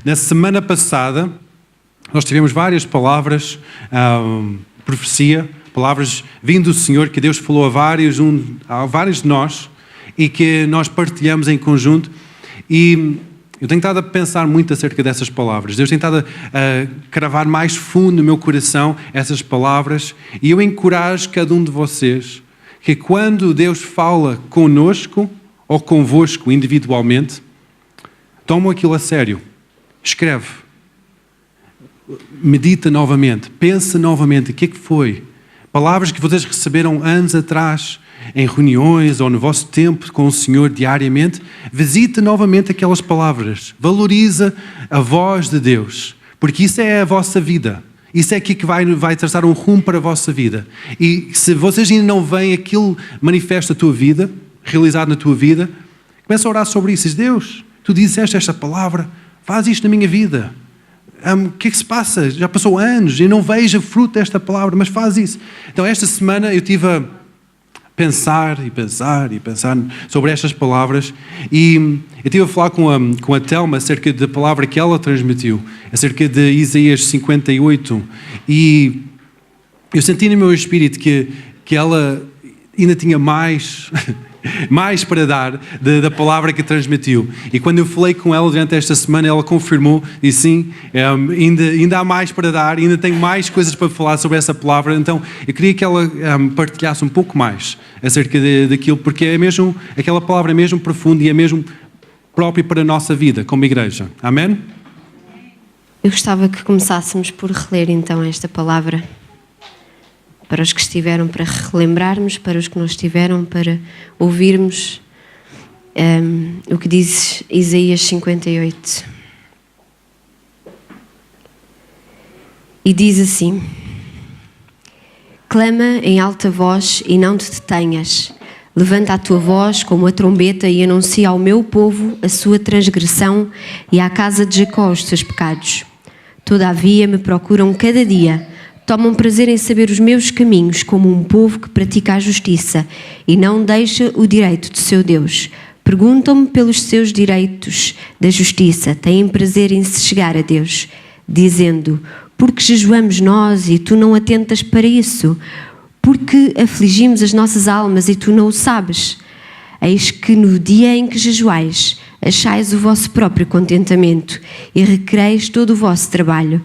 Na semana passada, nós tivemos várias palavras, profecia, palavras vindo do Senhor, que Deus falou a vários de nós e que nós partilhamos em conjunto. E eu tenho estado a pensar muito acerca dessas palavras. Deus tem estado a cravar mais fundo no meu coração essas palavras. E eu encorajo cada um de vocês que quando Deus fala conosco ou convosco individualmente, tomam aquilo a sério. Escreve. Medita novamente. Pensa novamente. O que é que foi? Palavras que vocês receberam anos atrás, em reuniões ou no vosso tempo com o Senhor diariamente. Visita novamente aquelas palavras. Valoriza a voz de Deus. Porque isso é a vossa vida. Isso é aqui que vai traçar um rumo para a vossa vida. E se vocês ainda não veem aquilo manifesto na tua vida, realizado na tua vida, começa a orar sobre isso. Diz, Deus, tu disseste esta palavra, faz isto na minha vida. O que é que se passa? Já passou anos e não vejo a fruto desta palavra, mas faz isso. Então esta semana eu tive a pensar sobre estas palavras e eu estive a falar com a Telma acerca da palavra que ela transmitiu, acerca de Isaías 58, e eu senti no meu espírito que ela ainda tinha mais para dar da palavra que transmitiu. E quando eu falei com ela durante esta semana, ela confirmou, e sim, ainda há mais para dar, ainda tenho mais coisas para falar sobre essa palavra. Então eu queria que ela partilhasse um pouco mais acerca daquilo, porque é mesmo, aquela palavra é mesmo profunda e é mesmo própria para a nossa vida como igreja. Amém? Eu gostava que começássemos por reler então esta palavra. Para os que estiveram, para relembrarmos, para os que não estiveram, para ouvirmos o que diz Isaías 58. E diz assim: clama em alta voz e não te detenhas. Levanta a tua voz como a trombeta e anuncia ao meu povo a sua transgressão e à casa de Jacó os seus pecados. Todavia me procuram cada dia. Tomam prazer em saber os meus caminhos, como um povo que pratica a justiça e não deixa o direito do seu Deus. Perguntam-me pelos seus direitos da justiça, têm prazer em se chegar a Deus, dizendo: porque jejuamos nós e tu não atentas para isso? Porque afligimos as nossas almas e tu não o sabes? Eis que no dia em que jejuais, achais o vosso próprio contentamento e requereis todo o vosso trabalho.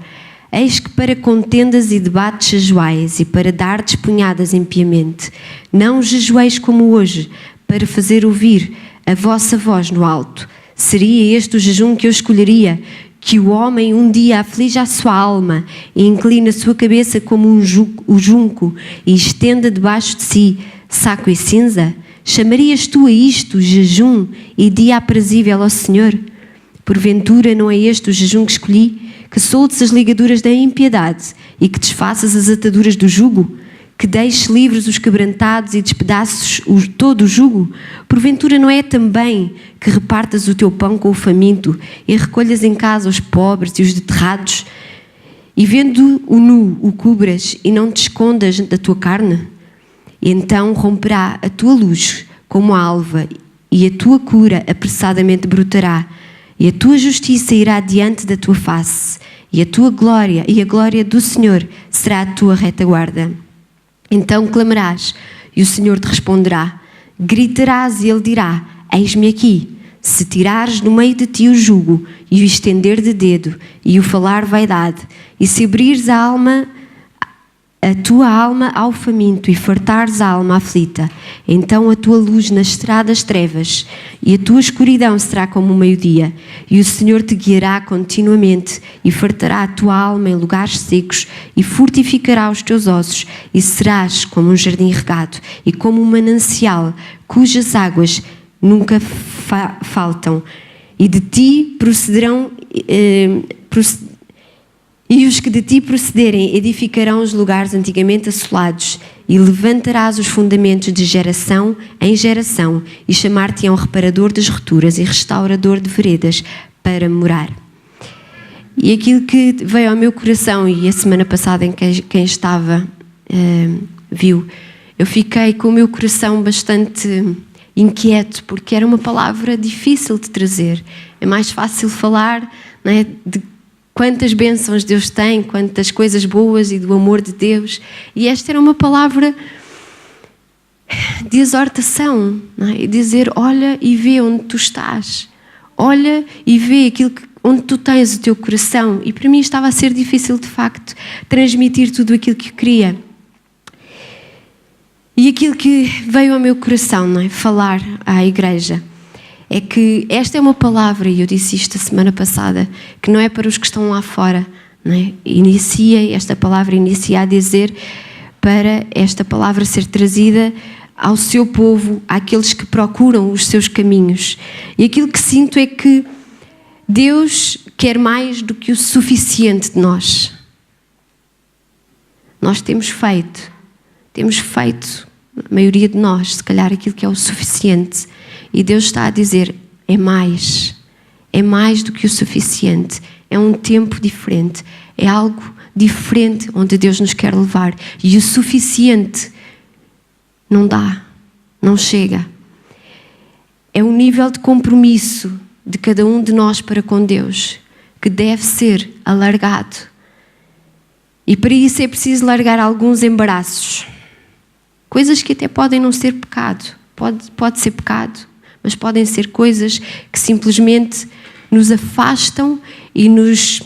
Eis que para contendas e debates jejuais e para dardes punhadas impiamente. Não jejueis como hoje, para fazer ouvir a vossa voz no alto. Seria este o jejum que eu escolheria, que o homem um dia aflige a sua alma e inclina a sua cabeça como o junco e estenda debaixo de si saco e cinza? Chamarias tu a isto jejum e dia aprazível ao Senhor? Porventura não é este o jejum que escolhi? Que soltes as ligaduras da impiedade e que desfaças as ataduras do jugo? Que deixes livres os quebrantados e despedaços todo o jugo? Porventura não é também que repartas o teu pão com o faminto e recolhas em casa os pobres e os deterrados? E vendo o nu o cubras e não te escondas da tua carne? E então romperá a tua luz como a alva e a tua cura apressadamente brotará. E a tua justiça irá diante da tua face, e a tua glória e a glória do Senhor será a tua retaguarda. Então clamarás, e o Senhor te responderá. Gritarás, e Ele dirá: eis-me aqui. Se tirares no meio de ti o jugo, e o estender de dedo, e o falar vaidade, e se abrires a tua alma ao faminto e fartares a alma aflita, então a tua luz nascerá das trevas e a tua escuridão será como o meio-dia, e o Senhor te guiará continuamente e fartará a tua alma em lugares secos e fortificará os teus ossos, e serás como um jardim regado e como um manancial cujas águas nunca faltam, e de ti procederão e os que de ti procederem edificarão os lugares antigamente assolados, e levantarás os fundamentos de geração em geração, e chamar-te-ão reparador das rupturas e restaurador de veredas para morar. E aquilo que veio ao meu coração, e a semana passada em quem estava viu, eu fiquei com o meu coração bastante inquieto, porque era uma palavra difícil de trazer. É mais fácil falar não é? De quantas bênçãos Deus tem, quantas coisas boas e do amor de Deus. E esta era uma palavra de exortação, não é? E dizer, olha e vê onde tu estás. Olha e vê onde tu tens o teu coração. E para mim estava a ser difícil, de facto, transmitir tudo aquilo que eu queria. E aquilo que veio ao meu coração, não é? Falar à igreja, é que esta é uma palavra, e eu disse isto a semana passada, que não é para os que estão lá fora, não é? Esta palavra inicia a dizer para esta palavra ser trazida ao seu povo, àqueles que procuram os seus caminhos. E aquilo que sinto é que Deus quer mais do que o suficiente de nós. Nós temos feito, a maioria de nós, se calhar, aquilo que é o suficiente. E Deus está a dizer, é mais do que o suficiente. É um tempo diferente, é algo diferente onde Deus nos quer levar. E o suficiente não dá, não chega. É um nível de compromisso de cada um de nós para com Deus que deve ser alargado. E para isso é preciso largar alguns embaraços. Coisas que até podem não ser pecado. Pode ser pecado, mas podem ser coisas que simplesmente nos afastam e nos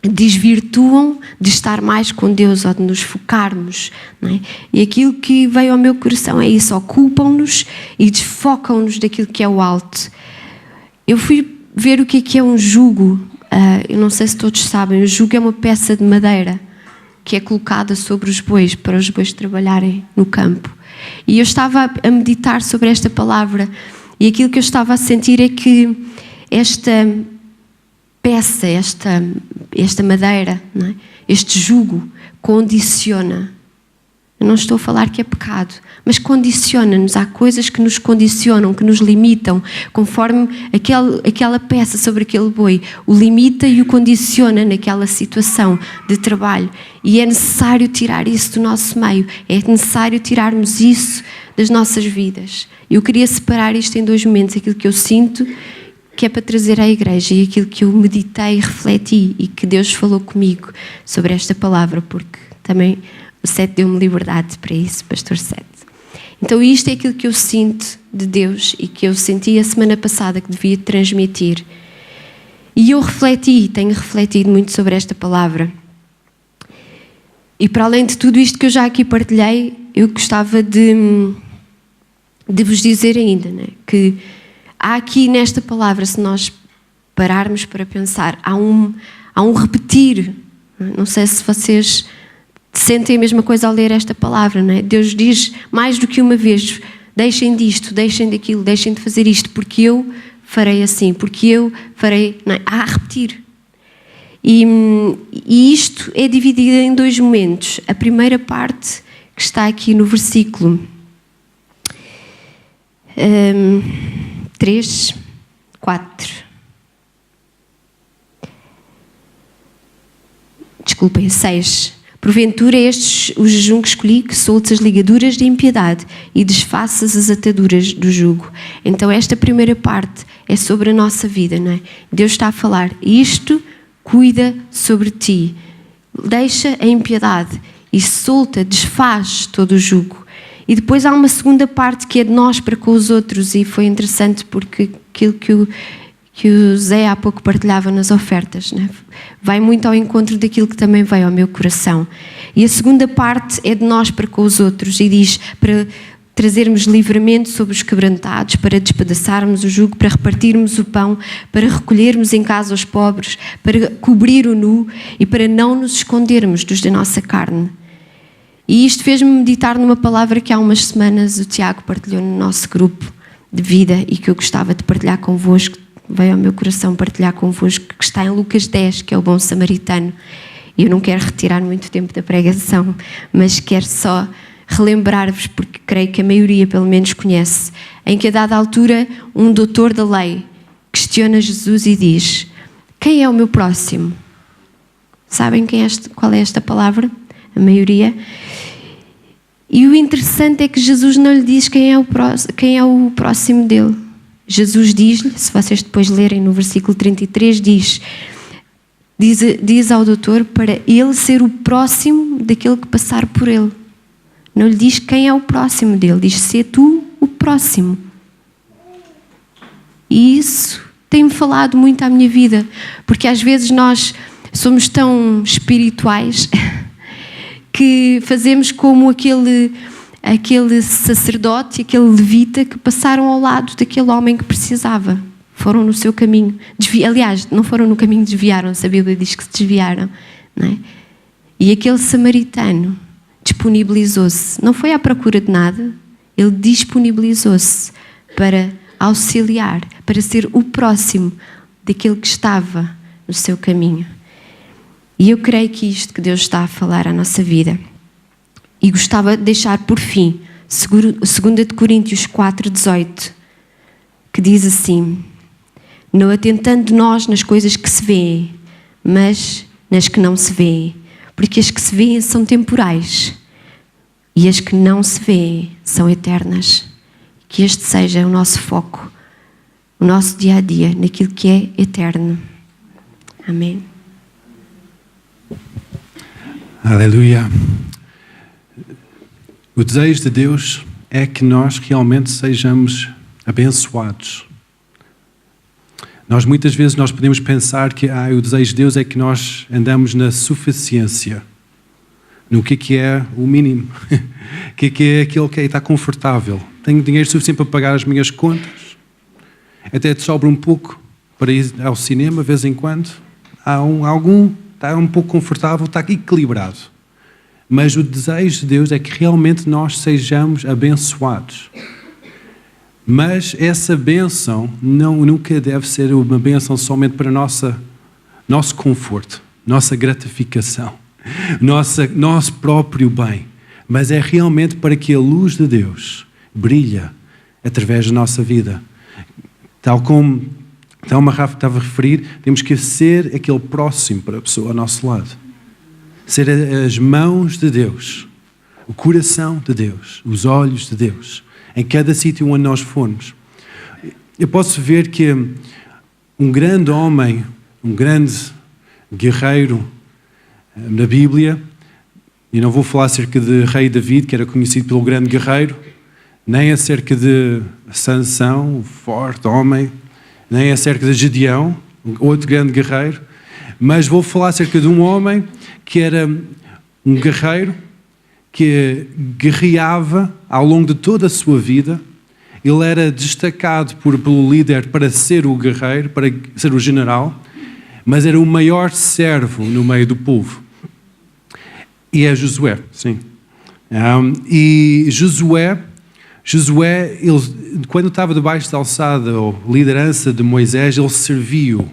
desvirtuam de estar mais com Deus ou de nos focarmos, não é? E aquilo que veio ao meu coração é isso, ocupam-nos e desfocam-nos daquilo que é o alto. Eu fui ver o que é um jugo. Eu não sei se todos sabem, o jugo é uma peça de madeira que é colocada sobre os bois, para os bois trabalharem no campo. E eu estava a meditar sobre esta palavra, e aquilo que eu estava a sentir é que esta peça, esta madeira, não é? Este jugo condiciona. Eu não estou a falar que é pecado, mas condiciona-nos. Há coisas que nos condicionam, que nos limitam, conforme aquela peça sobre aquele boi o limita e o condiciona naquela situação de trabalho. E é necessário tirar isso do nosso meio, é necessário tirarmos isso das nossas vidas. Eu queria separar isto em dois momentos, aquilo que eu sinto, que é para trazer à igreja, e aquilo que eu meditei e refleti, e que Deus falou comigo sobre esta palavra, porque também o Sete deu-me liberdade para isso, Pastor Sete. Então isto é aquilo que eu sinto de Deus e que eu senti a semana passada que devia transmitir. E eu tenho refletido muito sobre esta palavra. E para além de tudo isto que eu já aqui partilhei, eu gostava de vos dizer ainda, né, que há aqui nesta palavra, se nós pararmos para pensar, há um repetir. Não sei se vocês sentem a mesma coisa ao ler esta palavra, não é? Deus diz mais do que uma vez, deixem disto, deixem daquilo, deixem de fazer isto, porque eu farei assim, porque eu farei... Não é? Há a repetir. E isto é dividido em dois momentos. A primeira parte, que está aqui no versículo 3, 4. Desculpem, 6. Porventura estes o jejum que escolhi, que soltes as ligaduras de impiedade e desfaças as ataduras do jugo. Então esta primeira parte é sobre a nossa vida, não é? Deus está a falar, isto cuida sobre ti. Deixa a impiedade e solta, desfaz todo o jugo. E depois há uma segunda parte que é de nós para com os outros, e foi interessante porque aquilo que o Zé há pouco partilhava nas ofertas, né? Vai muito ao encontro daquilo que também veio ao meu coração. E a segunda parte é de nós para com os outros, e diz para trazermos livramento sobre os quebrantados, para despedaçarmos o jugo, para repartirmos o pão, para recolhermos em casa os pobres, para cobrir o nu e para não nos escondermos dos da nossa carne. E isto fez-me meditar numa palavra que há umas semanas o Tiago partilhou no nosso grupo de vida e que eu gostava de partilhar convosco. Veio ao meu coração partilhar convosco, que está em Lucas 10, que é o bom samaritano. E eu não quero retirar muito tempo da pregação, mas quero só relembrar-vos, porque creio que a maioria pelo menos conhece, em que a dada altura um doutor da lei questiona Jesus e diz: quem é o meu próximo? Sabem qual é esta palavra? A maioria. E o interessante é que Jesus não lhe diz quem é o próximo dele. Jesus diz-lhe, se vocês depois lerem no versículo 33, diz ao doutor para ele ser o próximo daquele que passar por ele. Não lhe diz quem é o próximo dele, diz: "Sê tu o próximo". E isso tem-me falado muito à minha vida, porque às vezes nós somos tão espirituais que fazemos como aquele sacerdote, aquele levita que passaram ao lado daquele homem que precisava. Foram no seu caminho. Aliás, não foram no caminho, desviaram-se. A Bíblia diz que se desviaram. Não é? E aquele samaritano disponibilizou-se. Não foi à procura de nada. Ele disponibilizou-se para auxiliar, para ser o próximo daquele que estava no seu caminho. E eu creio que isto que Deus está a falar à nossa vida. E gostava de deixar por fim 2 Coríntios 4:18, que diz assim: "Não atentando nós nas coisas que se vêem, mas nas que não se vêem, porque as que se vêem são temporais e as que não se vêem são eternas." Que este seja o nosso foco, o nosso dia a dia, naquilo que é eterno. Amém. Aleluia. O desejo de Deus é que nós realmente sejamos abençoados. Muitas vezes nós podemos pensar que o desejo de Deus é que nós andamos na suficiência, no que é o mínimo, o que é aquilo que está confortável. Tenho dinheiro suficiente para pagar as minhas contas, até te sobra um pouco para ir ao cinema de vez em quando. Está um pouco confortável, está equilibrado. Mas o desejo de Deus é que realmente nós sejamos abençoados. Mas essa bênção nunca deve ser uma bênção somente para nosso conforto, nossa gratificação, nosso próprio bem. Mas é realmente para que a luz de Deus brilhe através da nossa vida. Tal como Rafa estava a referir, temos que ser aquele próximo para a pessoa ao nosso lado. Ser as mãos de Deus, o coração de Deus, os olhos de Deus, em cada sítio onde nós formos. Eu posso ver que um grande homem, um grande guerreiro na Bíblia, e não vou falar acerca de rei David, que era conhecido pelo grande guerreiro, nem acerca de Sansão, o forte homem, nem acerca de Gedeão, outro grande guerreiro, mas vou falar acerca de um homem que era um guerreiro que guerreava ao longo de toda a sua vida. Ele era destacado pelo líder para ser o guerreiro, para ser o general, mas era o maior servo no meio do povo. E é Josué, sim. E Josué, ele, quando estava debaixo da alçada ou liderança de Moisés, ele serviu,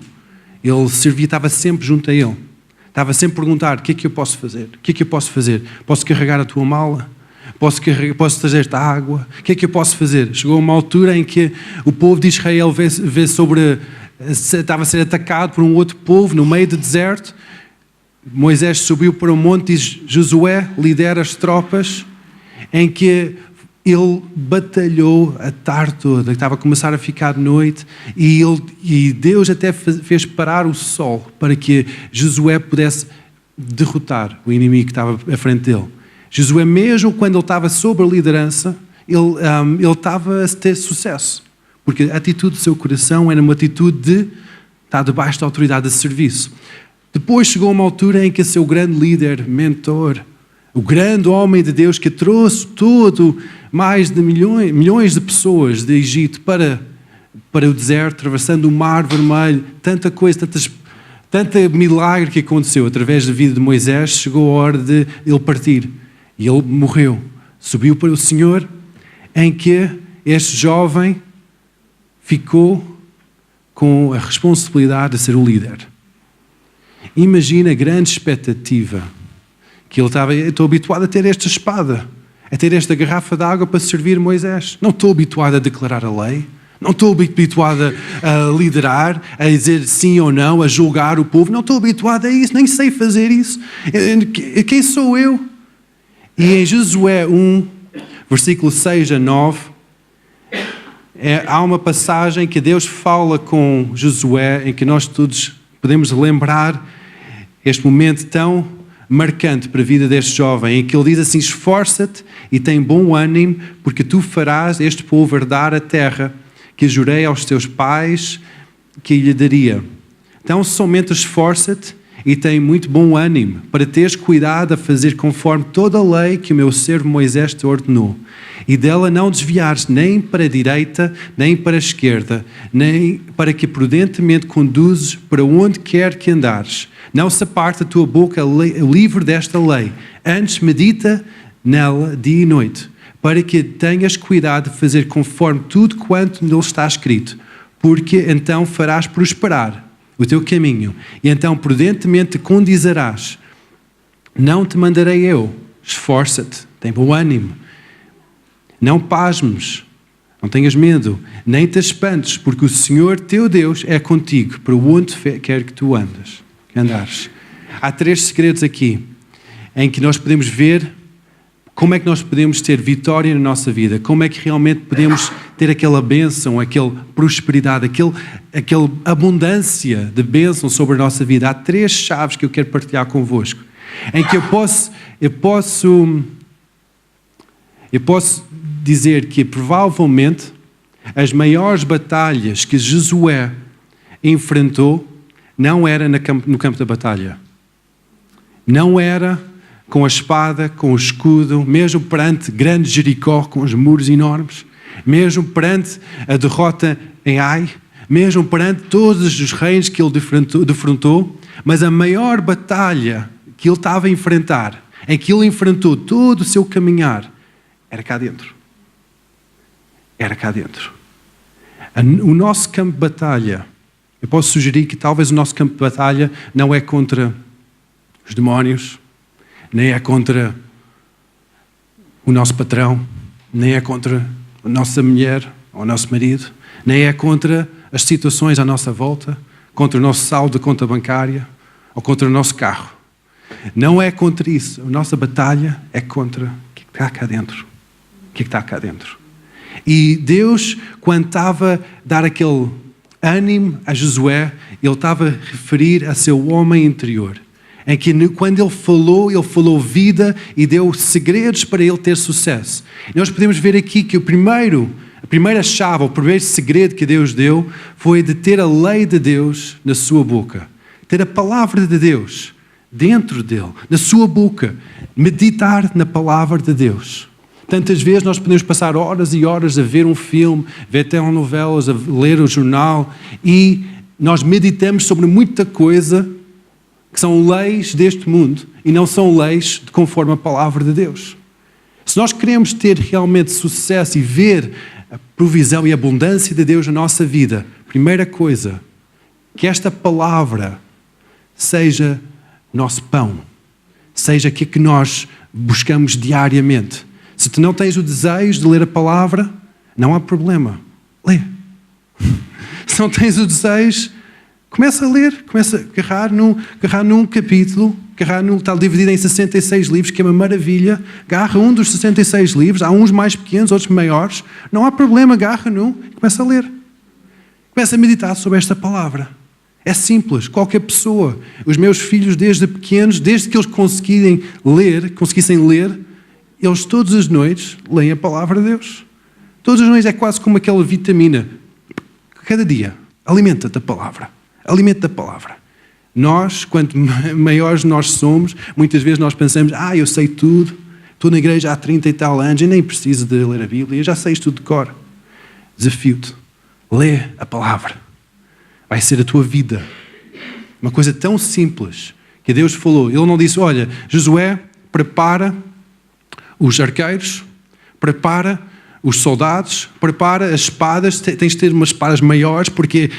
estava sempre junto a ele. Estava sempre a perguntar: o que é que eu posso fazer? O que é que eu posso fazer? Posso carregar a tua mala? Posso trazer esta água? O que é que eu posso fazer? Chegou uma altura em que o povo de Israel estava a ser atacado por um outro povo no meio do deserto. Moisés subiu para o monte e diz: Josué, lidera as tropas, em que ele batalhou a tarde toda, estava a começar a ficar de noite, e Deus até fez parar o sol para que Josué pudesse derrotar o inimigo que estava à frente dele. Josué, mesmo quando ele estava sob a liderança, ele estava a ter sucesso, porque a atitude do seu coração era uma atitude de estar debaixo da autoridade de serviço. Depois chegou uma altura em que o seu grande líder, mentor, o grande homem de Deus que trouxe mais de milhões de pessoas do Egito para o deserto, atravessando o Mar Vermelho, tanta coisa, tanto milagre que aconteceu através da vida de Moisés, chegou a hora de ele partir. E ele morreu. Subiu para o Senhor, em que este jovem ficou com a responsabilidade de ser o líder. Imagina a grande expectativa que ele estava. Eu estou habituado a ter esta espada, a ter esta garrafa de água para servir Moisés. Não estou habituado a declarar a lei. Não estou habituado a liderar, a dizer sim ou não, a julgar o povo. Não estou habituado a isso, nem sei fazer isso. Quem sou eu? E em Josué 1, versículo 6 a 9, há uma passagem que Deus fala com Josué, em que nós todos podemos lembrar este momento tão marcante para a vida deste jovem, em que ele diz assim: esforça-te e tem bom ânimo, porque tu farás este povo herdar a terra que jurei aos teus pais que lhe daria. Então somente esforça-te e tem muito bom ânimo, para teres cuidado a fazer conforme toda a lei que o meu servo Moisés te ordenou, e dela não desviares nem para a direita, nem para a esquerda, nem para que prudentemente conduzes para onde quer que andares. Não se aparte a tua boca livre desta lei, antes medita nela dia e noite, para que tenhas cuidado de fazer conforme tudo quanto nele está escrito, porque então farás prosperar o teu caminho, e então prudentemente te condizerás. Não te mandarei eu, esforça-te, tem bom ânimo. Não pasmes, não tenhas medo, nem te espantes, porque o Senhor teu Deus é contigo, para onde quer que tu andares. Há 3 segredos aqui, em que nós podemos ver como é que nós podemos ter vitória na nossa vida, como é que realmente podemos ter aquela bênção, aquela prosperidade, aquela abundância de bênção sobre a nossa vida. Há 3 chaves que eu quero partilhar convosco, em que eu posso dizer que provavelmente as maiores batalhas que Josué enfrentou não era no campo da batalha. Não era com a espada, com o escudo, mesmo perante grande Jericó, com os muros enormes, mesmo perante a derrota em Ai, mesmo perante todos os reinos que ele defrontou, mas a maior batalha que ele estava a enfrentar, em que ele enfrentou todo o seu caminhar, era cá dentro. Era cá dentro. O nosso campo de batalha, eu posso sugerir que talvez o nosso campo de batalha não é contra os demónios, nem é contra o nosso patrão, nem é contra a nossa mulher ou o nosso marido, nem é contra as situações à nossa volta, contra o nosso saldo de conta bancária ou contra o nosso carro. Não é contra isso. A nossa batalha é contra o que está cá dentro. O que está cá dentro. E Deus, quando estava a dar aquele ânimo a Josué, ele estava a referir a seu homem interior, em que quando ele falou vida e deu segredos para ele ter sucesso. E nós podemos ver aqui que a primeira chave, o primeiro segredo que Deus deu foi de ter a lei de Deus na sua boca. Ter a palavra de Deus dentro dele, na sua boca. Meditar na palavra de Deus. Tantas vezes nós podemos passar horas e horas a ver um filme, ver telenovelas, a ler o jornal, e nós meditamos sobre muita coisa que são leis deste mundo e não são leis conforme a palavra de Deus. Se nós queremos ter realmente sucesso e ver a provisão e a abundância de Deus na nossa vida, primeira coisa, que esta palavra seja nosso pão, seja aquilo que nós buscamos diariamente. Se tu não tens o desejo de ler a palavra, não há problema. Lê. Se não tens o desejo, começa a ler, começa a agarrar num capítulo, está dividido em 66 livros, que é uma maravilha. Agarra um dos 66 livros, há uns mais pequenos, outros maiores. Não há problema, agarra num e começa a ler. Começa a meditar sobre esta palavra. É simples, qualquer pessoa. Os meus filhos desde pequenos, desde que eles conseguissem ler, eles todas as noites leem a palavra de Deus. Todas as noites é quase como aquela vitamina. Cada dia, alimenta-te da palavra. Alimenta da palavra. Nós, quanto maiores nós somos, muitas vezes nós pensamos, eu sei tudo, estou na igreja há 30 e tal anos, e nem preciso de ler a Bíblia, já sei isto tudo de cor. Desafio-te. Lê a palavra. Vai ser a tua vida. Uma coisa tão simples que Deus falou. Ele não disse, olha, Josué, prepara os arqueiros, prepara os soldados, prepara as espadas, tens de ter umas espadas maiores, porque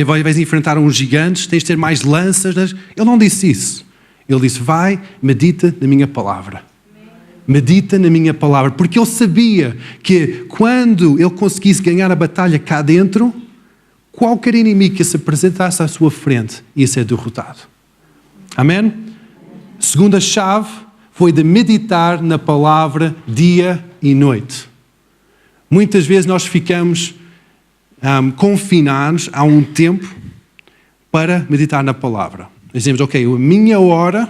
vais enfrentar uns gigantes, tens de ter mais lanças. Ele não disse isso. Ele disse, vai, medita na minha palavra. Medita na minha palavra. Porque ele sabia que quando ele conseguisse ganhar a batalha cá dentro, qualquer inimigo que se apresentasse à sua frente ia ser derrotado. Amém? Segunda chave foi de meditar na palavra dia e noite. Muitas vezes nós ficamos confinar-nos a um tempo para meditar na palavra. Dizemos, ok, a minha hora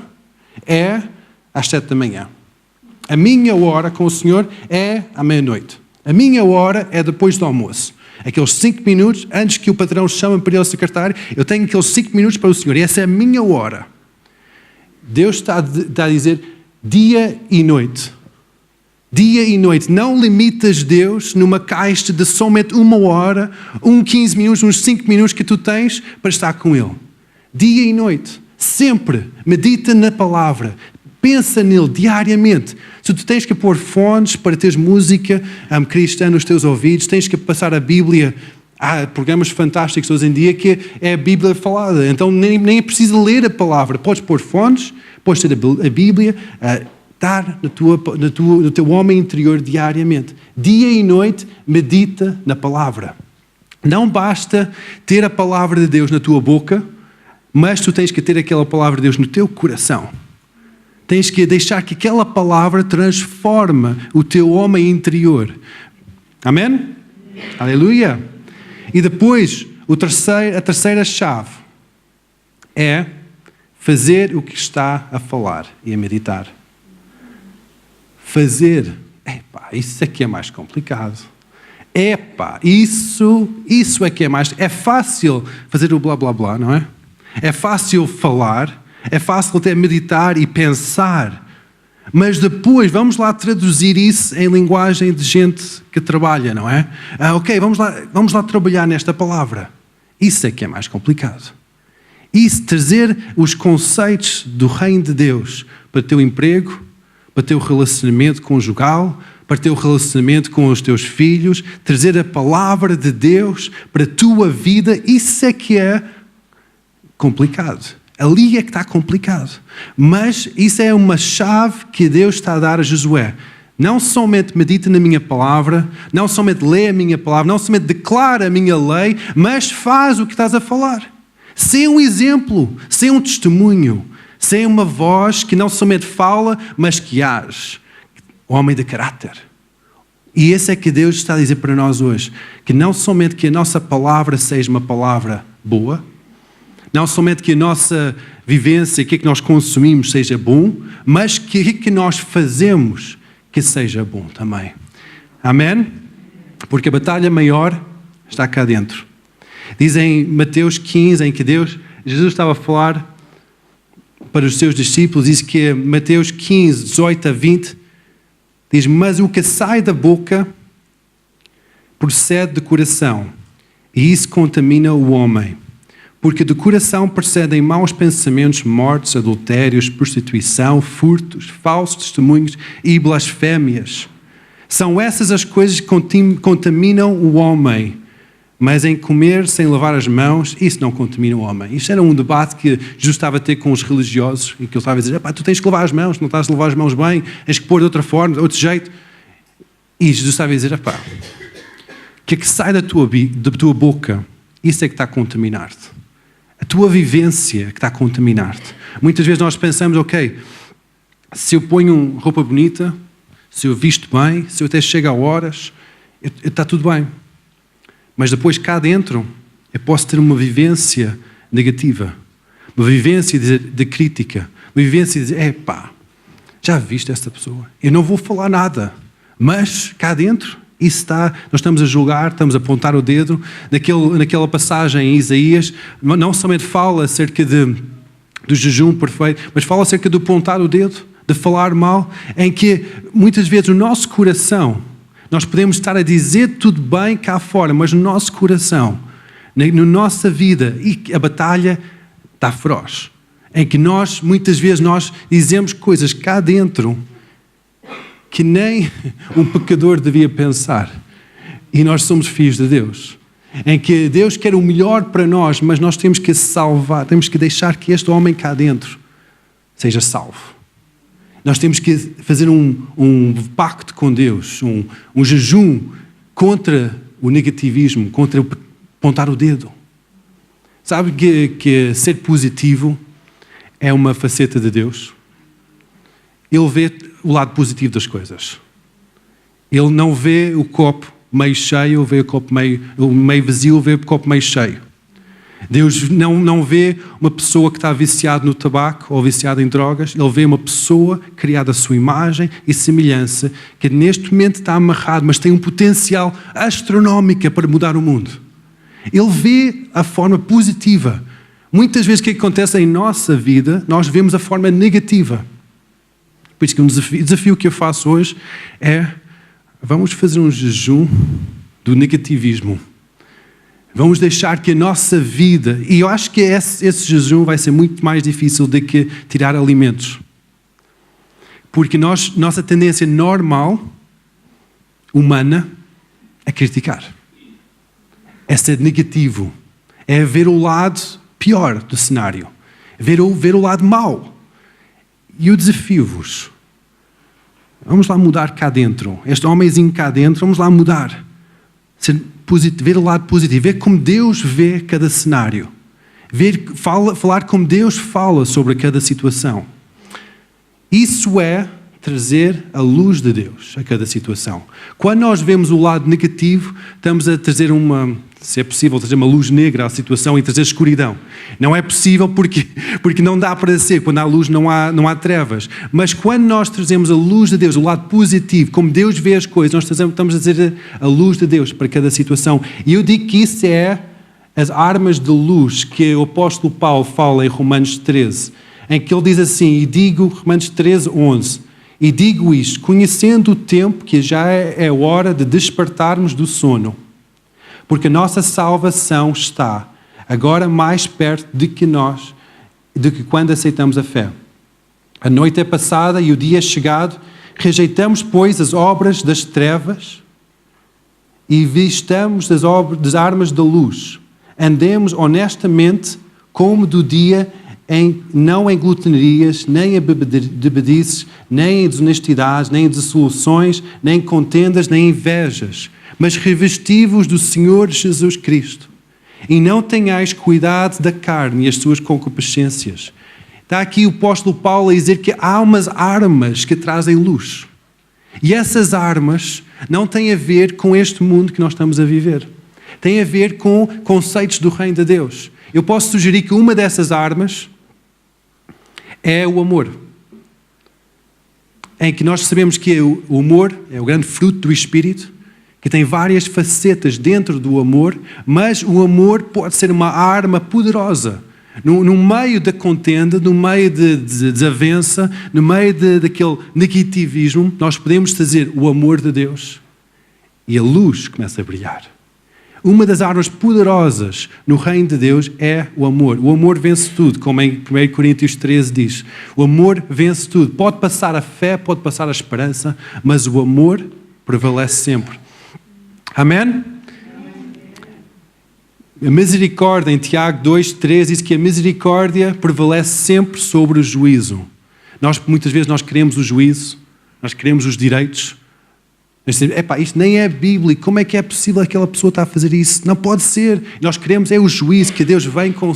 é às 7 da manhã. A minha hora com o Senhor é à meia-noite. A minha hora é depois do almoço. Aqueles 5 minutos, antes que o patrão chame para ir ao secretário, eu tenho aqueles 5 minutos para o Senhor. E essa é a minha hora. Deus está a dizer dia e noite. Dia e noite. Não limitas Deus numa caixa de somente 1 hora, 15 minutos, uns 5 minutos que tu tens para estar com Ele. Dia e noite. Sempre. Medita na palavra. Pensa nele diariamente. Se tu tens que pôr fones para teres música cristã nos teus ouvidos, tens que passar a Bíblia. Há programas fantásticos hoje em dia que é a Bíblia falada. Então nem é preciso ler a palavra. Podes pôr fones, podes ter a Bíblia, estar no teu homem interior diariamente. Dia e noite, medita na palavra. Não basta ter a palavra de Deus na tua boca, mas tu tens que ter aquela palavra de Deus no teu coração. Tens que deixar que aquela palavra transforme o teu homem interior. Amém? Aleluia! E depois, a terceira chave é fazer o que está a falar e a meditar. Fazer. Isso é que é mais complicado. Isso é que é mais... É fácil fazer o blá blá blá, não é? É fácil falar, é fácil até meditar e pensar. Mas depois, vamos lá traduzir isso em linguagem de gente que trabalha, não é? Ok, vamos lá trabalhar nesta palavra. Isso é que é mais complicado. Isso, trazer os conceitos do reino de Deus para o teu emprego, para o teu relacionamento conjugal, para o teu relacionamento com os teus filhos, trazer a palavra de Deus para a tua vida, isso é que é complicado. Ali é que está complicado. Mas isso é uma chave que Deus está a dar a Josué. Não somente medita na minha palavra, não somente lê a minha palavra, não somente declara a minha lei, mas faz o que estás a falar. Sem um exemplo, sem um testemunho, sem uma voz que não somente fala, mas que age. Homem de caráter. E esse é que Deus está a dizer para nós hoje. Que não somente que a nossa palavra seja uma palavra boa, não somente que a nossa vivência, o que nós consumimos seja bom, mas que o que nós fazemos que seja bom também. Amém? Porque a batalha maior está cá dentro. Diz em Mateus 15, em que Jesus estava a falar para os seus discípulos, diz que Mateus 15, 18 a 20, diz, mas o que sai da boca procede do coração, e isso contamina o homem. Porque do coração procedem maus pensamentos, mortes, adultérios, prostituição, furtos, falsos testemunhos e blasfémias. São essas as coisas que contaminam o homem. Mas em comer sem lavar as mãos, isso não contamina o homem. Isto era um debate que Jesus estava a ter com os religiosos, e que ele estava a dizer, tu tens que lavar as mãos, não estás a lavar as mãos bem, tens que pôr de outra forma, de outro jeito. E Jesus estava a dizer, o que é que sai da tua boca, isso é que está a contaminar-te. A tua vivência que está a contaminar-te. Muitas vezes nós pensamos, ok, se eu ponho roupa bonita, se eu visto bem, se eu até chego a horas, está tudo bem. Mas depois cá dentro, eu posso ter uma vivência negativa. Uma vivência de crítica. Uma vivência de dizer, já viste esta pessoa? Eu não vou falar nada. Mas cá dentro, isso está, nós estamos a julgar, estamos a apontar o dedo. Naquela passagem em Isaías, não somente fala acerca do jejum perfeito, mas fala acerca do apontar o dedo, de falar mal, em que muitas vezes o nosso coração, nós podemos estar a dizer tudo bem cá fora, mas no nosso coração, na nossa vida, e a batalha está feroz. Em que muitas vezes nós dizemos coisas cá dentro que nem um pecador devia pensar. E nós somos filhos de Deus. Em que Deus quer o melhor para nós, mas nós temos que salvar, temos que deixar que este homem cá dentro seja salvo. Nós temos que fazer um pacto com Deus, um jejum contra o negativismo, contra apontar o dedo. Sabe que ser positivo é uma faceta de Deus? Ele vê o lado positivo das coisas. Ele não vê o copo meio cheio ou vê o copo meio vazio ou vê o copo meio cheio. Deus não vê uma pessoa que está viciada no tabaco ou viciada em drogas. Ele vê uma pessoa criada à sua imagem e semelhança, que neste momento está amarrado, mas tem um potencial astronómico para mudar o mundo. Ele vê a forma positiva. Muitas vezes o que acontece em nossa vida, nós vemos a forma negativa. Por isso que o desafio que eu faço hoje é: vamos fazer um jejum do negativismo. Vamos deixar que a nossa vida... E eu acho que esse jejum vai ser muito mais difícil do que tirar alimentos. Porque nossa tendência normal, humana, é criticar. É ser negativo. É ver o lado pior do cenário. Ver o lado mau. E eu desafio-vos. Vamos lá mudar cá dentro. Este homenzinho cá dentro, vamos lá mudar. Ver o lado positivo, ver como Deus vê cada cenário, falar como Deus fala sobre cada situação. Isso é trazer a luz de Deus a cada situação. Quando nós vemos o lado negativo, estamos a trazer se é possível, trazer uma luz negra à situação e trazer escuridão. Não é possível porque não dá para ser. Quando há luz não há trevas. Mas quando nós trazemos a luz de Deus, o lado positivo, como Deus vê as coisas, nós estamos a trazer a luz de Deus para cada situação. E eu digo que isso é as armas de luz que o apóstolo Paulo fala em Romanos 13, em que ele diz assim, Romanos 13, 11, e digo isto, conhecendo o tempo que já é hora de despertarmos do sono, porque a nossa salvação está agora mais perto de que quando aceitamos a fé. A noite é passada e o dia é chegado, rejeitamos, pois, as obras das trevas e vistamos das armas da luz. Andemos honestamente como do dia, não em glutonerias, nem em bebedices, nem em desonestidades, nem em dissoluções, nem em contendas, nem em invejas, mas revesti-vos do Senhor Jesus Cristo. E não tenhais cuidado da carne e as suas concupiscências. Está aqui o apóstolo Paulo a dizer que há umas armas que trazem luz. E essas armas não têm a ver com este mundo que nós estamos a viver. Tem a ver com conceitos do reino de Deus. Eu posso sugerir que uma dessas armas é o amor. Em que nós sabemos que o amor é o grande fruto do Espírito, que tem várias facetas dentro do amor, mas o amor pode ser uma arma poderosa. No meio da contenda, no meio de desavença, no meio daquele negativismo, nós podemos trazer o amor de Deus e a luz começa a brilhar. Uma das armas poderosas no reino de Deus é o amor. O amor vence tudo, como em 1 Coríntios 13 diz. O amor vence tudo. Pode passar a fé, pode passar a esperança, mas o amor prevalece sempre. Amém? A misericórdia, em Tiago 2:3, diz que a misericórdia prevalece sempre sobre o juízo. Muitas vezes nós queremos o juízo, nós queremos os direitos. Nós dizemos, isto nem é bíblico, como é que é possível aquela pessoa estar a fazer isso? Não pode ser. Nós queremos o juízo, que Deus vem com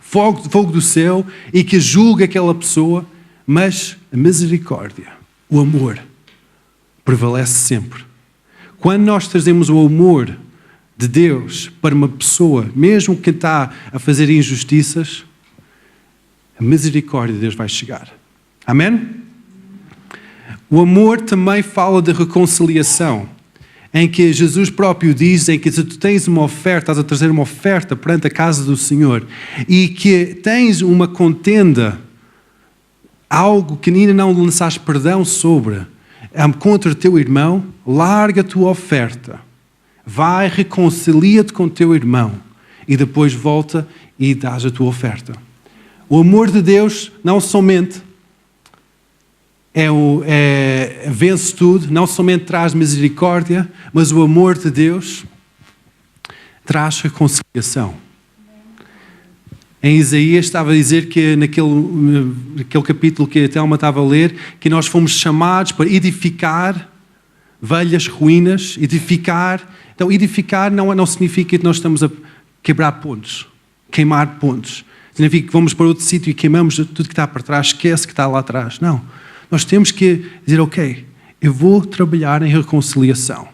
fogo do céu e que julga aquela pessoa, mas a misericórdia, o amor, prevalece sempre. Quando nós trazemos o amor de Deus para uma pessoa, mesmo que está a fazer injustiças, a misericórdia de Deus vai chegar. Amém? O amor também fala de reconciliação, em que Jesus próprio diz em que se tu tens uma oferta, estás a trazer uma oferta perante a casa do Senhor e que tens uma contenda, algo que ainda não lançaste perdão sobre, contra o teu irmão, larga a tua oferta. Vai, reconcilia-te com o teu irmão e depois volta e dás a tua oferta. O amor de Deus não somente vence tudo, não somente traz misericórdia, mas o amor de Deus traz reconciliação. Em Isaías estava a dizer que naquele capítulo que a Telma estava a ler, que nós fomos chamados para edificar velhas ruínas, edificar. Então, edificar não significa que nós estamos a quebrar pontes, queimar pontes. Significa que vamos para outro sítio e queimamos tudo que está para trás, esquece que está lá atrás. Não. Nós temos que dizer, ok, eu vou trabalhar em reconciliação.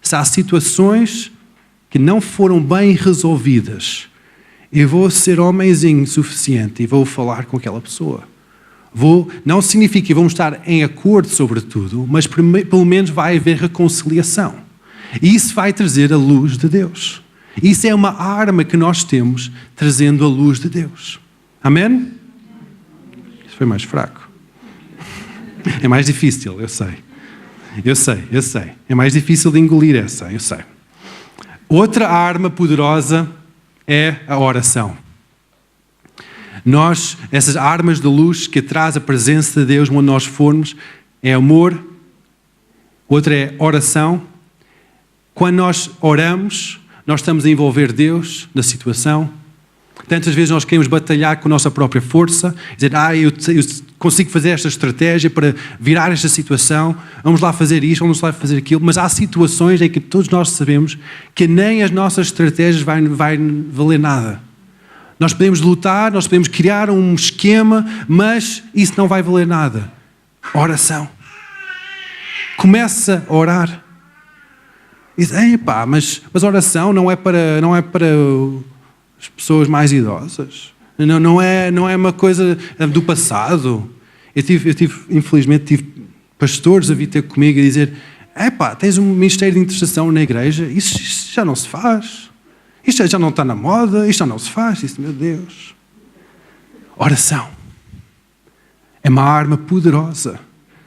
Se há situações que não foram bem resolvidas, eu vou ser homenzinho suficiente e vou falar com aquela pessoa. Não significa que vamos estar em acordo sobre tudo, mas pelo menos vai haver reconciliação. E isso vai trazer a luz de Deus. Isso é uma arma que nós temos trazendo a luz de Deus. Amém? Isso foi mais fraco. É mais difícil, eu sei. É mais difícil de engolir essa, eu sei. Outra arma poderosa é a oração. Essas armas de luz que traz a presença de Deus onde nós formos, é amor. Outra é oração. Quando nós oramos, nós estamos a envolver Deus na situação. Tantas vezes nós queremos batalhar com a nossa própria força, dizer, eu consigo fazer esta estratégia para virar esta situação, vamos lá fazer isto, vamos lá fazer aquilo, mas há situações em que todos nós sabemos que nem as nossas estratégias vai valer nada. Nós podemos lutar, nós podemos criar um esquema, mas isso não vai valer nada. Oração. Começa a orar. E diz, mas oração não é para as pessoas mais idosas. Não é uma coisa do passado. Infelizmente, tive pastores a vir ter comigo e dizer, tens um ministério de intercessão na igreja, isso já não se faz. Isto já não está na moda, isto já não se faz. Isso, meu Deus. Oração. É uma arma poderosa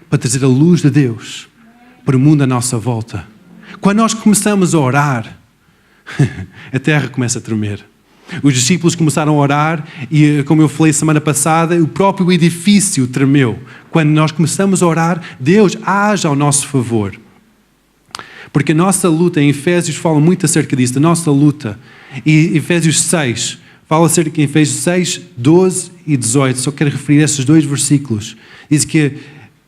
para trazer a luz de Deus para o mundo à nossa volta. Quando nós começamos a orar, a terra começa a tremer. Os discípulos começaram a orar e, como eu falei semana passada, o próprio edifício tremeu. Quando nós começamos a orar, Deus age ao nosso favor. Porque a nossa luta, em Efésios fala muito acerca disso, da nossa luta. E Efésios 6, fala acerca de Efésios 6, 12 e 18. Só quero referir a esses dois versículos. Diz que,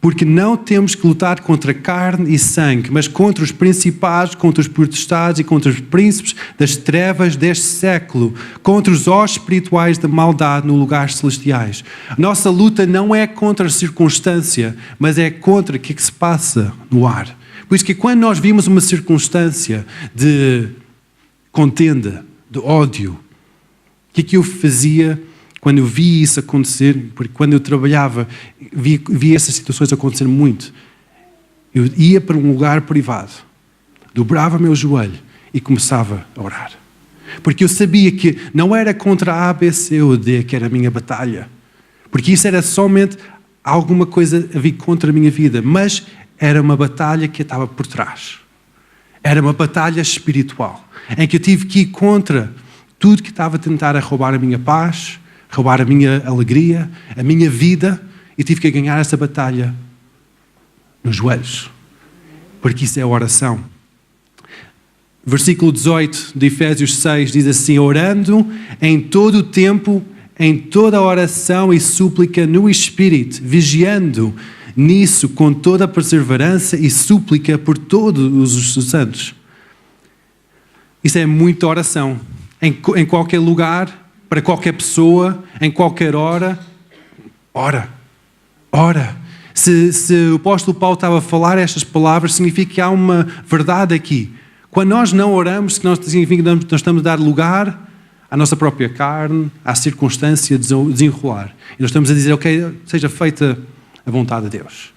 porque não temos que lutar contra carne e sangue, mas contra os principados, contra os potestades e contra os príncipes das trevas deste século, contra os hostes espirituais da maldade nos lugares celestiais. A nossa luta não é contra a circunstância, mas é contra o que se passa no ar. Por isso que quando nós vimos uma circunstância de contenda, de ódio, o que eu fazia quando eu vi isso acontecer? Porque quando eu trabalhava, vi essas situações acontecer muito. Eu ia para um lugar privado, dobrava meu joelho e começava a orar. Porque eu sabia que não era contra A, B, C ou D que era a minha batalha. Porque isso era somente alguma coisa a vir contra a minha vida. Mas era uma batalha que estava por trás. Era uma batalha espiritual. Em que eu tive que ir contra tudo que estava a tentar roubar a minha paz, roubar a minha alegria, a minha vida. E tive que ganhar essa batalha nos joelhos. Porque isso é oração. Versículo 18 de Efésios 6 diz assim: orando em todo o tempo, em toda oração e súplica no Espírito, vigiando nisso com toda a perseverança e súplica por todos os santos. Isso é muita oração. Em qualquer lugar, para qualquer pessoa, em qualquer hora, ora. Se o apóstolo Paulo estava a falar estas palavras, significa que há uma verdade aqui. Quando nós não oramos, significa que nós estamos a dar lugar à nossa própria carne, à circunstância de desenrolar. E nós estamos a dizer, ok, seja feita a vontade de Deus.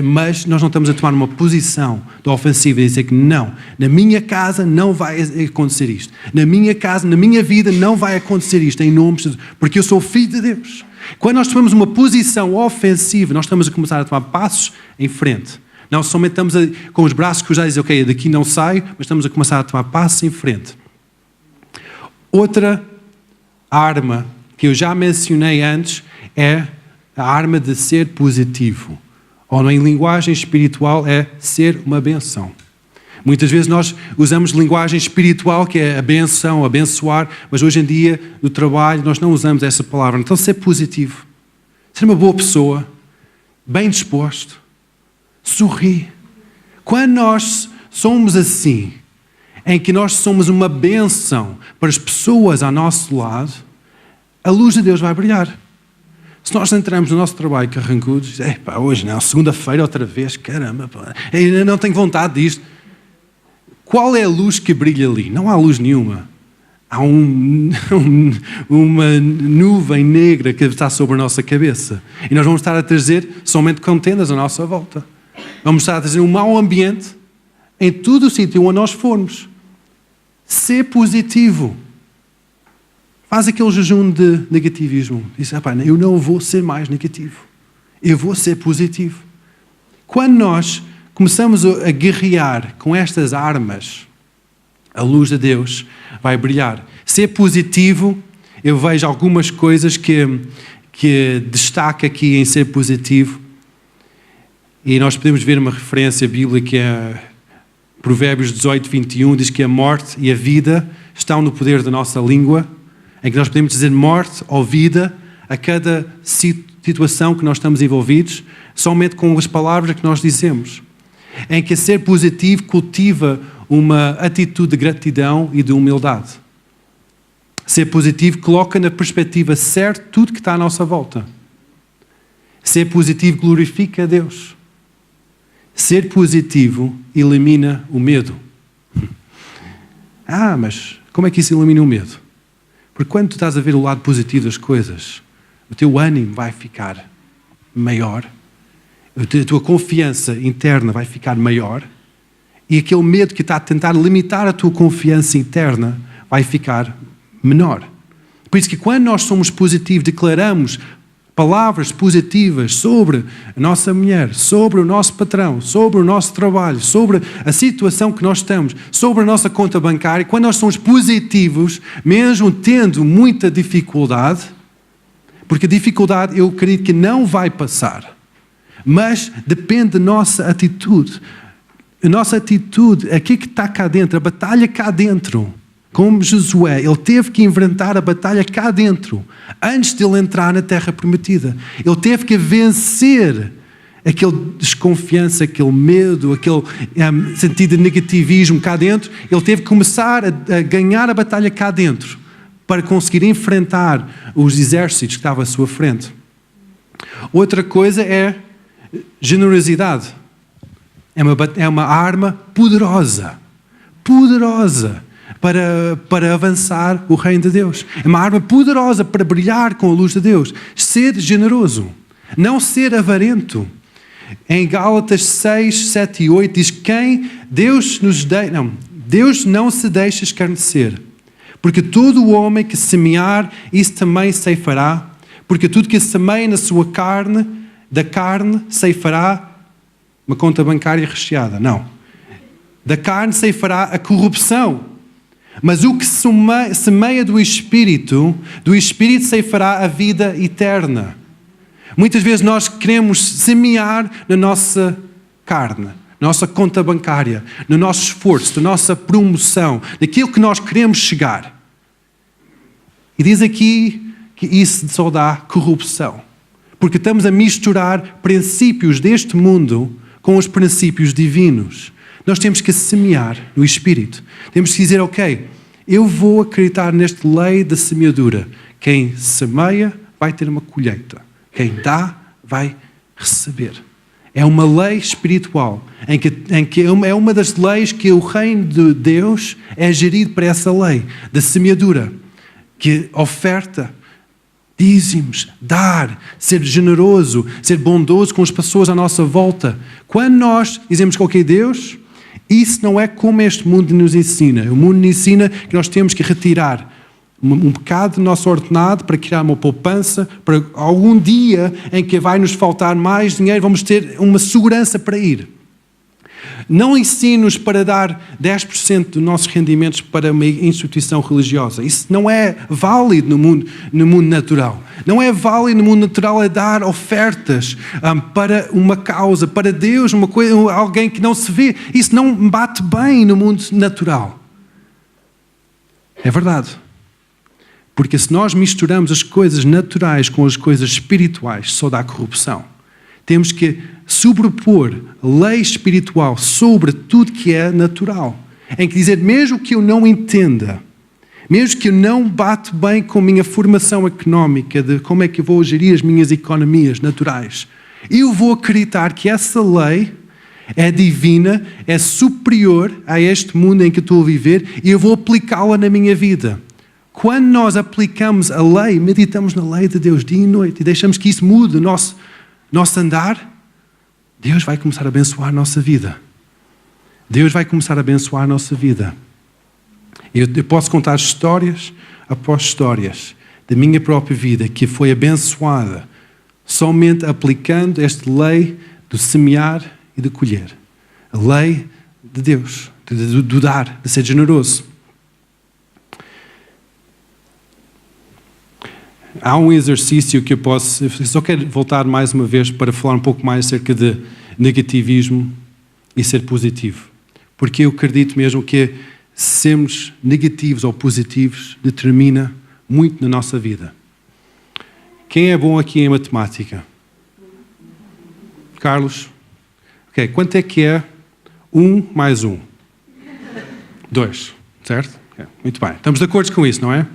Mas nós não estamos a tomar uma posição de ofensiva e dizer que não, na minha casa não vai acontecer isto. Na minha casa, na minha vida não vai acontecer isto, em nome de Jesus, porque eu sou filho de Deus. Quando nós tomamos uma posição ofensiva, nós estamos a começar a tomar passos em frente. Não somente estamos com os braços cruzados e dizer, ok, daqui não saio, mas estamos a começar a tomar passos em frente. Outra arma que eu já mencionei antes é a arma de ser positivo. Ou em linguagem espiritual é ser uma benção. Muitas vezes nós usamos linguagem espiritual, que é a benção, abençoar, mas hoje em dia, no trabalho, nós não usamos essa palavra. Então, ser positivo, ser uma boa pessoa, bem disposto, sorrir. Quando nós somos assim, em que nós somos uma benção para as pessoas ao nosso lado, a luz de Deus vai brilhar. Se nós entramos no nosso trabalho carrancudos, hoje não, segunda-feira outra vez, caramba, ainda não tenho vontade disto. Qual é a luz que brilha ali? Não há luz nenhuma. Há uma nuvem negra que está sobre a nossa cabeça. E nós vamos estar a trazer somente contendas à nossa volta. Vamos estar a trazer um mau ambiente em todo o sítio onde nós formos. Ser positivo. Faz aquele jejum de negativismo. Diz, eu não vou ser mais negativo. Eu vou ser positivo. Quando nós começamos a guerrear com estas armas, a luz de Deus vai brilhar. Ser positivo, eu vejo algumas coisas que destaca aqui em ser positivo. E nós podemos ver uma referência bíblica, Provérbios 18, 21, diz que a morte e a vida estão no poder da nossa língua, em que nós podemos dizer morte ou vida a cada situação que nós estamos envolvidos, somente com as palavras que nós dizemos. Em que ser positivo cultiva uma atitude de gratidão e de humildade. Ser positivo coloca na perspectiva certa tudo que está à nossa volta. Ser positivo glorifica a Deus. Ser positivo elimina o medo. Mas como é que isso elimina o medo? Porque quando tu estás a ver o lado positivo das coisas, o teu ânimo vai ficar maior, a tua confiança interna vai ficar maior e aquele medo que está a tentar limitar a tua confiança interna vai ficar menor. Por isso que quando nós somos positivos, declaramos palavras positivas sobre a nossa mulher, sobre o nosso patrão, sobre o nosso trabalho, sobre a situação que nós estamos, sobre a nossa conta bancária. Quando nós somos positivos, mesmo tendo muita dificuldade, porque a dificuldade eu acredito que não vai passar, mas depende da nossa atitude. A nossa atitude, aqui que está cá dentro, a batalha cá dentro. Como Josué, ele teve que enfrentar a batalha cá dentro, antes de ele entrar na terra prometida. Ele teve que vencer aquele desconfiança, aquele medo, aquele sentido de negativismo cá dentro. Ele teve que começar a ganhar a batalha cá dentro, para conseguir enfrentar os exércitos que estavam à sua frente. Outra coisa é generosidade. É uma arma poderosa para avançar o reino de Deus. É uma arma poderosa para brilhar com a luz de Deus. Ser generoso, não ser avarento. Em Gálatas 6, 7 e 8 diz Deus não se deixa escarnecer, porque todo o homem que semear, isso também ceifará, porque tudo que semeia na sua carne, da carne ceifará uma conta bancária recheada. Não. Da carne ceifará a corrupção. Mas o que semeia do Espírito ceifará a vida eterna. Muitas vezes nós queremos semear na nossa carne, na nossa conta bancária, no nosso esforço, na nossa promoção, naquilo que nós queremos chegar. E diz aqui que isso só dá corrupção. Porque estamos a misturar princípios deste mundo com os princípios divinos. Nós temos que semear no Espírito. Temos que dizer, eu vou acreditar nesta lei da semeadura. Quem semeia vai ter uma colheita. Quem dá vai receber. É uma lei espiritual, em que é uma das leis que o reino de Deus é gerido por essa lei da semeadura, que oferta, dízimos, dar, ser generoso, ser bondoso com as pessoas à nossa volta. Quando nós dizemos que, Deus, isso não é como este mundo nos ensina. O mundo nos ensina que nós temos que retirar um bocado do nosso ordenado para criar uma poupança, para algum dia em que vai nos faltar mais dinheiro, vamos ter uma segurança para ir. Não ensina-nos para dar 10% dos nossos rendimentos para uma instituição religiosa. Isso não é válido no mundo natural. Não é válido no mundo natural a dar ofertas para uma causa, para Deus, uma coisa, alguém que não se vê. Isso não bate bem no mundo natural. É verdade. Porque se nós misturamos as coisas naturais com as coisas espirituais, só dá corrupção. Temos que sobrepor a lei espiritual sobre tudo que é natural. Em que dizer, mesmo que eu não entenda, mesmo que eu não bate bem com a minha formação económica, de como é que eu vou gerir as minhas economias naturais, eu vou acreditar que essa lei é divina, é superior a este mundo em que eu estou a viver e eu vou aplicá-la na minha vida. Quando nós aplicamos a lei, meditamos na lei de Deus dia e noite e deixamos que isso mude o nosso andar, Deus vai começar a abençoar a nossa vida. Deus vai começar a abençoar a nossa vida. Eu posso contar histórias após histórias da minha própria vida que foi abençoada somente aplicando esta lei do semear e de colher. A lei de Deus, do dar, de ser generoso. Há um exercício que eu só quero voltar mais uma vez para falar um pouco mais acerca de negativismo e ser positivo. Porque eu acredito mesmo que sermos negativos ou positivos determina muito na nossa vida. Quem é bom aqui em matemática? Carlos? Ok, quanto é que é 1 mais 1? 2, certo? Okay, muito bem, estamos de acordo com isso, não é?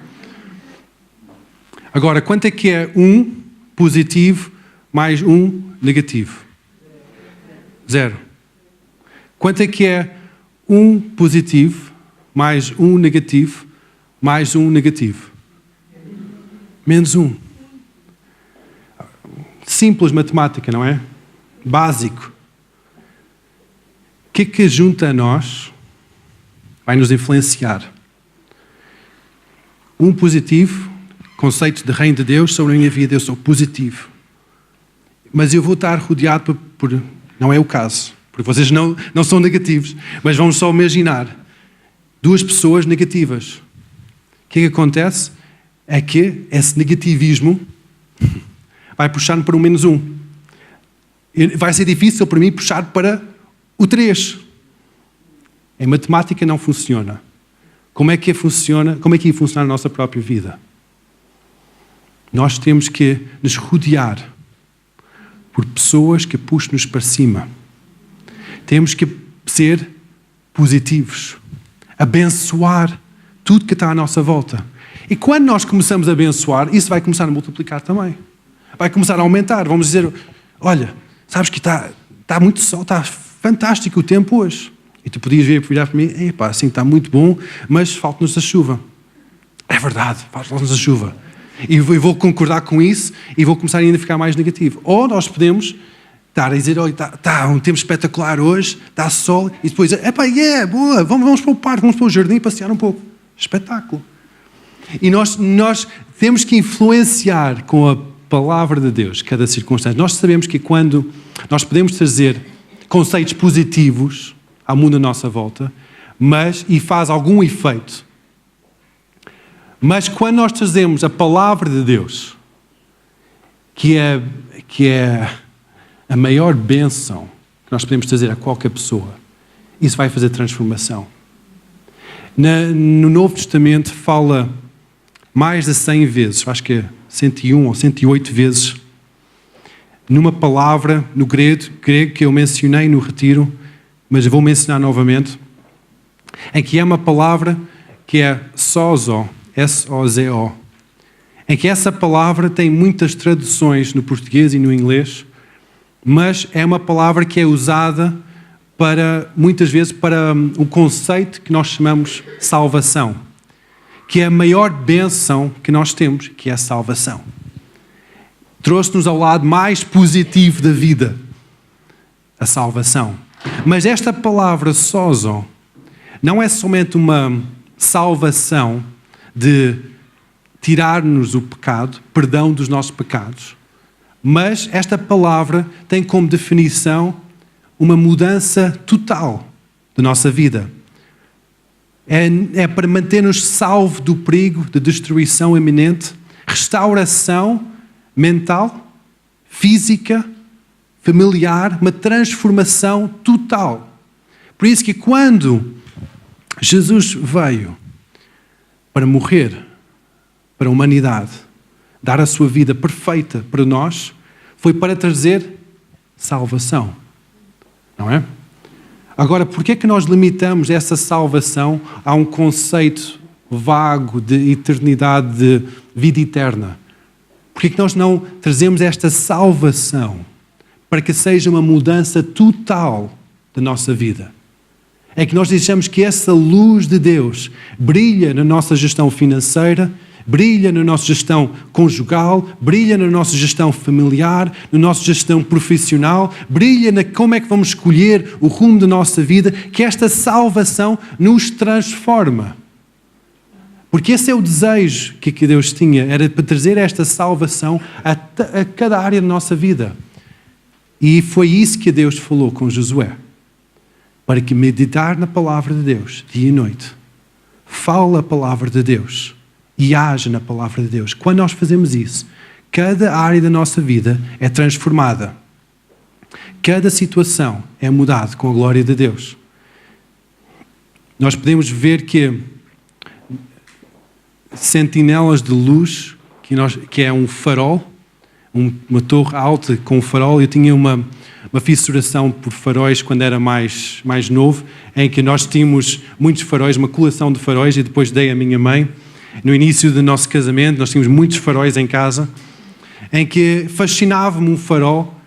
Agora, quanto é que é 1 positivo mais 1 negativo? 0. Quanto é que é 1 positivo mais 1 negativo mais 1 negativo? Menos 1. Simples matemática, não é? Básico. O que junta a nós vai nos influenciar? 1 positivo, conceito de reino de Deus sobre a minha vida, eu sou positivo. Mas eu vou estar rodeado por não é o caso, porque vocês não são negativos, mas vamos só imaginar 2 pessoas negativas. O que acontece? É que esse negativismo vai puxar-me para o menos 1. Vai ser difícil para mim puxar para o 3. Em matemática não funciona. Como é que funciona? Como é que ia funcionar a nossa própria vida? Nós temos que nos rodear por pessoas que puxam-nos para cima. Temos que ser positivos. Abençoar tudo que está à nossa volta. E quando nós começamos a abençoar, isso vai começar a multiplicar também. Vai começar a aumentar. Vamos dizer, olha, sabes que está muito sol, está fantástico o tempo hoje. E tu podias virar para mim, epá, assim está muito bom, mas falta-nos a chuva. É verdade, falta-nos a chuva. E vou concordar com isso e vou começar ainda a ficar mais negativo. Ou nós podemos estar a dizer, olha, está um tempo espetacular hoje, está sol, e depois, epá, boa, vamos para o parque, vamos para o jardim passear um pouco. Espetáculo. E nós temos que influenciar com a palavra de Deus cada circunstância. Nós sabemos que quando nós podemos trazer conceitos positivos ao mundo à nossa volta, e faz algum efeito. Mas quando nós trazemos a palavra de Deus, que é a maior bênção que nós podemos trazer a qualquer pessoa, isso vai fazer transformação. No Novo Testamento fala mais de 100 vezes, acho que é 101 ou 108 vezes, numa palavra no grego que eu mencionei no retiro, mas eu vou mencionar novamente, em que é uma palavra que é sozo, S-O-Z-O, em que essa palavra tem muitas traduções no português e no inglês, mas é uma palavra que é usada muitas vezes para um conceito que nós chamamos salvação, que é a maior bênção que nós temos, que é a salvação. Trouxe-nos ao lado mais positivo da vida, a salvação. Mas esta palavra sozo não é somente uma salvação de tirar-nos o pecado, perdão dos nossos pecados, mas esta palavra tem como definição uma mudança total da nossa vida. É para manter-nos salvos do perigo de destruição iminente, restauração mental, física, familiar, uma transformação total. Por isso que quando Jesus veio para morrer para a humanidade, dar a sua vida perfeita para nós, foi para trazer salvação. Não é? Agora, por que é que nós limitamos essa salvação a um conceito vago de eternidade, de vida eterna? Por que é que nós não trazemos esta salvação para que seja uma mudança total da nossa vida. É que nós deixamos que essa luz de Deus brilha na nossa gestão financeira, brilha na nossa gestão conjugal, brilha na nossa gestão familiar, na nossa gestão profissional, brilha na como é que vamos escolher o rumo da nossa vida, que esta salvação nos transforma. Porque esse é o desejo que Deus tinha, era para trazer esta salvação a cada área da nossa vida. E foi isso que Deus falou com Josué. Para que meditar na palavra de Deus, dia e noite. Fala a palavra de Deus e age na palavra de Deus. Quando nós fazemos isso, cada área da nossa vida é transformada. Cada situação é mudada com a glória de Deus. Nós podemos ver que sentinelas de luz, que é um farol, uma torre alta com um farol. Eu tinha uma fissuração por faróis quando era mais novo, em que nós tínhamos muitos faróis, uma coleção de faróis, e depois dei à minha mãe. No início do nosso casamento, nós tínhamos muitos faróis em casa, em que fascinava-me um farol.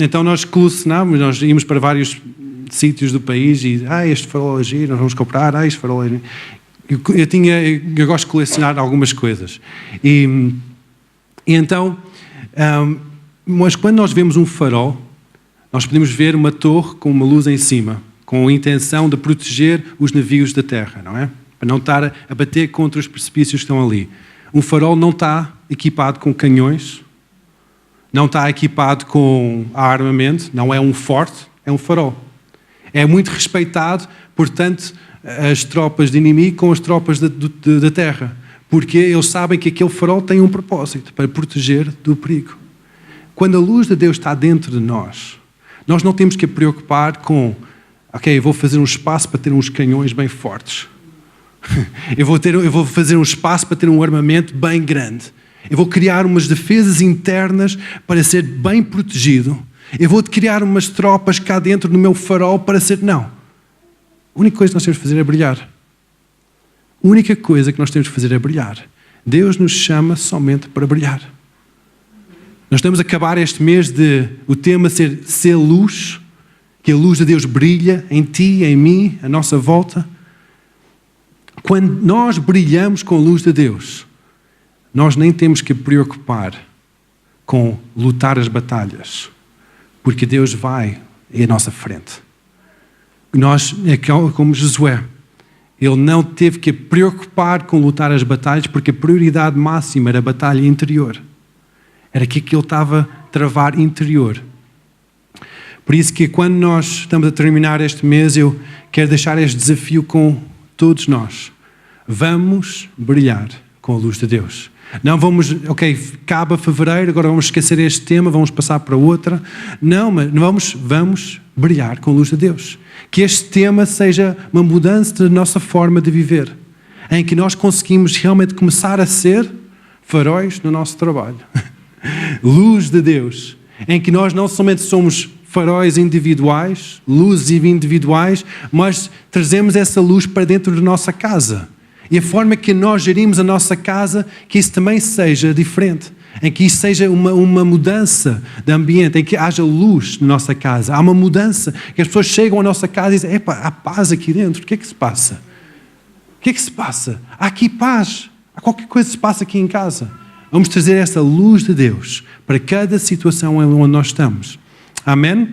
Então nós colecionávamos, nós íamos para vários sítios do país e, este farol é giro, nós vamos comprar, este farol é giro. Eu gosto de colecionar algumas coisas. E então, mas quando nós vemos um farol, nós podemos ver uma torre com uma luz em cima, com a intenção de proteger os navios da terra, não é? Para não estar a bater contra os precipícios que estão ali. Um farol não está equipado com canhões, não está equipado com armamento, não é um forte, é um farol. É muito respeitado, portanto, as tropas de inimigo com as tropas da terra, porque eles sabem que aquele farol tem um propósito, para proteger do perigo. Quando a luz de Deus está dentro de nós não temos que preocupar com, eu vou fazer um espaço para ter uns canhões bem fortes. Eu vou fazer um espaço para ter um armamento bem grande. Eu vou criar umas defesas internas para ser bem protegido. Eu vou criar umas tropas cá dentro do meu farol para ser... Não. A única coisa que nós temos de fazer é brilhar. A única coisa que nós temos de fazer é brilhar. Deus nos chama somente para brilhar. Nós estamos a acabar este mês de o tema ser luz, que a luz de Deus brilha em ti, em mim, à nossa volta. Quando nós brilhamos com a luz de Deus, nós nem temos que preocupar com lutar as batalhas, porque Deus vai à nossa frente. Nós, é como Josué, ele não teve que preocupar com lutar as batalhas, porque a prioridade máxima era a batalha interior. Era aquilo que ele estava a travar interior. Por isso que quando nós estamos a terminar este mês, eu quero deixar este desafio com todos nós. Vamos brilhar com a luz de Deus. Não vamos, acaba fevereiro, agora vamos esquecer este tema, vamos passar para outra. Não, mas vamos brilhar com a luz de Deus. Que este tema seja uma mudança da nossa forma de viver, em que nós conseguimos realmente começar a ser faróis no nosso trabalho. Luz de Deus, em que nós não somente somos faróis individuais, luzes individuais, mas trazemos essa luz para dentro da nossa casa. E a forma que nós gerimos a nossa casa, que isso também seja diferente. Em que isso seja uma mudança de ambiente, em que haja luz na nossa casa. Há uma mudança, que as pessoas chegam à nossa casa e dizem, há paz aqui dentro, o que é que se passa? O que é que se passa? Há aqui paz, há qualquer coisa que se passa aqui em casa. Vamos trazer essa luz de Deus para cada situação onde nós estamos. Amém?